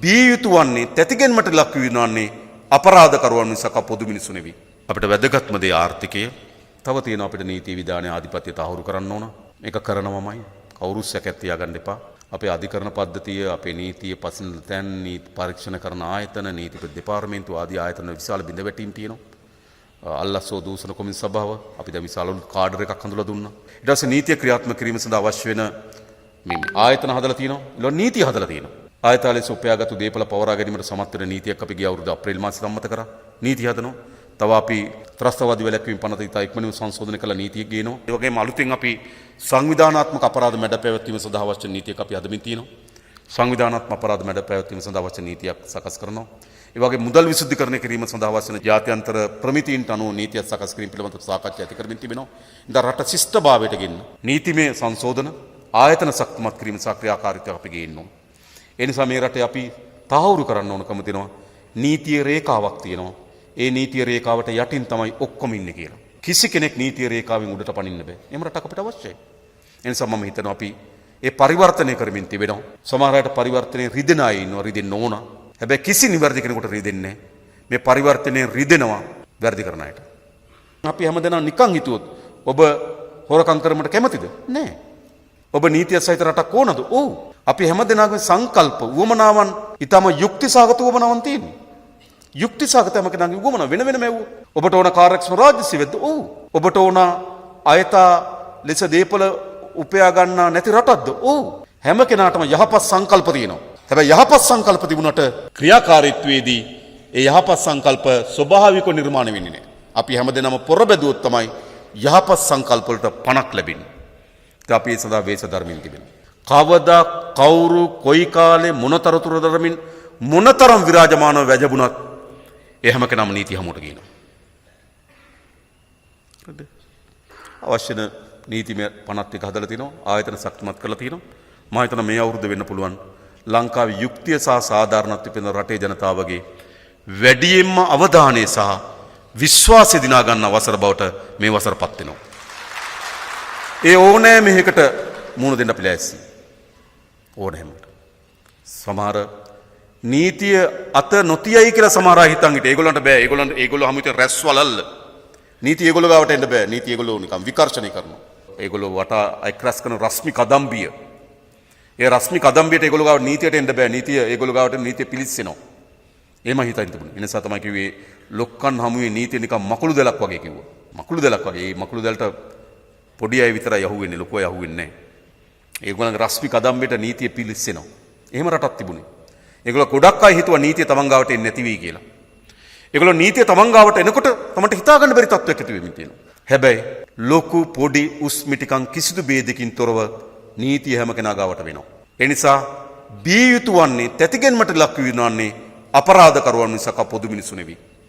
බිය යුතු වන්නේ තැතිගැන්මට ලක් වීමන්නේ අපරාධකරුවන් මිසක පොදු මිනිසු නෙවෙයි. අපිට වැදගත්ම දේ ආර්ථිකය. තව තියෙනවා අපිට නීති විධානයේ ආධිපත්‍යය තහවුරු කරන්න ඕන. මේක කරනවමයි. කවුරුත් සැකයක් තියාගන්න එපා. අපේ අධිකරණ පද්ධතිය, අපේ නීතිය පසුන තැන්, නීති පරීක්ෂණ කරන ආයතන, නීති දෙපාර්තමේන්තු ආදී ආයතන විශාල බිඳවැටීම් තියෙනවා. අල්ලස්සෝ දූෂණ කොමින් සභාව අපි දැන් විශාල කාඩර් එකක් හඳුලා දුන්නා. ඊට පස්සේ නීතිය ක්‍රියාත්මක කිරීම සඳහා අවශ්‍ය වෙන මේ ආයතන හදලා තියෙනවා. ඊළඟ නීතිය හදලා තියෙනවා. ආයතනයේ උපයාගත්තු දේපල පවරා ගැනීමට සමත් වෙන නීතියක් අපි ගිය අවුරුදු අප්‍රේල් මාසයේ සම්මත කරා. නීතිය හදනවා. තව අපි ත්‍රස්තවාදී වැළැක්වීම පනත ඉතා ඉක්මනින්ම සංශෝධනය කළ නීතියක් ගේනවා. ඒ වගේම අලුතෙන් අපි සංවිධානාත්මක අපරාධ මැඩ පැවැත්වීම සඳහා අවශ්‍ය නීතියක් අපි හදමින් තියෙනවා. සංවිධානාත්මක අපරාධ මැඩ පැවැත්වීම සඳහා අවශ්‍ය නීතියක් සකස් කරනවා. ඒ වගේ මුදල් විසුද්ධිකරණය කිරීම සඳහා අවශ්‍ය වන ජාත්‍යන්තර ප්‍රමිතීන්ට අනුව නීතියක් සකස් කිරීම පිළිබඳව සාකච්ඡා ඇති කරමින් තිබෙනවා. ඉතින් රට ශිෂ්ටභාවයට ගෙන්න නීතිමය සංශෝධන ආයතන ශක්තිමත් කිරීම සහ ක්‍රියාකාරීත්වය අපි ගේන්න ඕන. ඒ නිසා මේ රටේ අපි තහවුරු කරන්න ඕනකම තියෙනවා නීතිය රේඛාවක් තියෙනවා. ඒ නීතිය රේඛාවට යටින් තමයි ඔක්කොම ඉන්නේ කියලා. කිසි කෙනෙක් නීතිය රේඛාවෙන් උඩට පනින්න බෑ. එහෙම රටක් අපිට අවශ්‍යයි. ඒ නිසා මම හිතනවා අපි ඒ පරිවර්තනය කරමින් තිබෙනවා. සමහර අයට පරිවර්තනයේ රිදෙන අය ඉන්නවා, රිදෙන්න ඕන. හැබැයි කිසි නිවැරදි කෙනෙකුට රිදෙන්නේ නැහැ. මේ පරිවර්තනයේ රිදෙනවා වැරදි කරන අයට. අපි හැමදෙනා නිකන් හිතුවොත් ඔබ හොරකම් කරන්නට කැමතිද? නැහැ. ඔබ නීතිය සහිත රටක් ඕනද? ඔව්. අපි හැමදෙනාගේ සංකල්ප, උවමනාවන් ඊටම යුක්තිසහගත උවමනාවන් තියෙනවා. යුක්තිසහගතම කෙනාගේ උවමනාව වෙන වෙනම ඇව්ව. ඔබට ඕන කාර්යක්ෂම රාජ්‍ය සේවයද? ඔව්. ඔබට ඕන අයථා ලෙස දේපල උපයා ගන්න නැති රටක්ද? ඔව්. හැම කෙනාටම යහපත් සංකල්ප තියෙනවා. හැබැයි යහපත් සංකල්ප තිබුණට ක්‍රියාකාරීත්වයේදී ඒ යහපත් සංකල්ප ස්වභාවිකව නිර්මාණය වෙන්නේ නැහැ. අපි හැමදෙනාම පොරබැදුවොත් තමයි යහපත් සංකල්ප වලට පණක් ලැබෙන්නේ. ඒක අපි ඒ සඳහා වේශ ධර්මින් තිබෙනවා. කවදා කවුරු කොයි කාලේ මොනතරතුරු ධර්මින් මොනතරම් විරාජමානව වැජබුණත් ඒ හැම කෙනාම නීති හමුවට ගිනවා. හරිද? අවශ්‍ය නීතිමය පනත් ටික හදලා තිනවා, ආයතන ශක්තිමත් කරලා තිනවා. මම හිතනවා මේ අවුරුද්ද වෙන්න පුළුවන් ලංකාවේ යුක්තිය සහ සාධාරණත්වය පිළිබඳ රටේ ජනතාවගේ වැඩියෙන්ම අවධානය සහ විශ්වාසය දිනා ගන්න අවසර බවට මේ වසරපත් වෙනවා. ඒ ඕනෑම එකකට මුහුණ දෙන්න අපි ලෑස්ති. ඕනෑම. සමහර නීතිය අත නොතියයි කියලා සමහර අය හිතන් හිටියේ. ඒගොල්ලන්ට බෑ. ඒගොල්ලෝ හැමෝටම රැස් වලල්ල. නීතිය ඒගොල්ලෝ ගාවට එන්න බෑ. නීතිය ඒගොල්ලෝ නිකන් විකර්ෂණය කරනවා. ඒගොල්ලෝ වටා අයික්‍රස් කරන රශ්මි කදම්බිය. ඒ රශ්මි කදම්බියට ඒගොල්ලෝ ගාවට නීතියට එන්න බෑ. නීතිය ඒගොල්ලෝ ගාවට නීතිය පිලිස්සෙනවා. එහෙම හිතන් තිබුණේ. ඒ නිසා තමයි කිව්වේ ලොක්කන් හමුවේ නීතිය නිකන් මකුළු දැලක් වගේ කිව්වා. මකුළු දැලක් වගේ. මේ මකුළු දැලට පොඩි අය විතරයි යහුවෙන්නේ. ලොකු අය යහුවෙන්නේ නැහැ. ඒගොල්ලන්ගේ රශ්මි කදම්බියට නීතිය පිලිස්සෙනවා. එහෙම රටක් තිබුණේ. ඒගොල්ලෝ ගොඩක් අය හිතුවා නීතිය තමන් ගාවට එන්නේ නැති වෙයි කියලා. ඒගොල්ලෝ නීතිය තමන් ගාවට එනකොට තමන්ට හිතා ගන්න බැරි තත්ත්වයක් ඇති වෙමින් තියෙනවා. හැබැයි ලොකු පොඩි උස් මිටිකම් කිසිදු ભેදකින් තොරව නීතිය හැම කෙනා ගාවට වෙනවා. ඒ නිසා බිය යුතු වන්නේ තැතිගැන්මට ලක් වීමන්නේ අපරාධකරුවන් මිසක පොදු මිනිසු නෙවෙයි.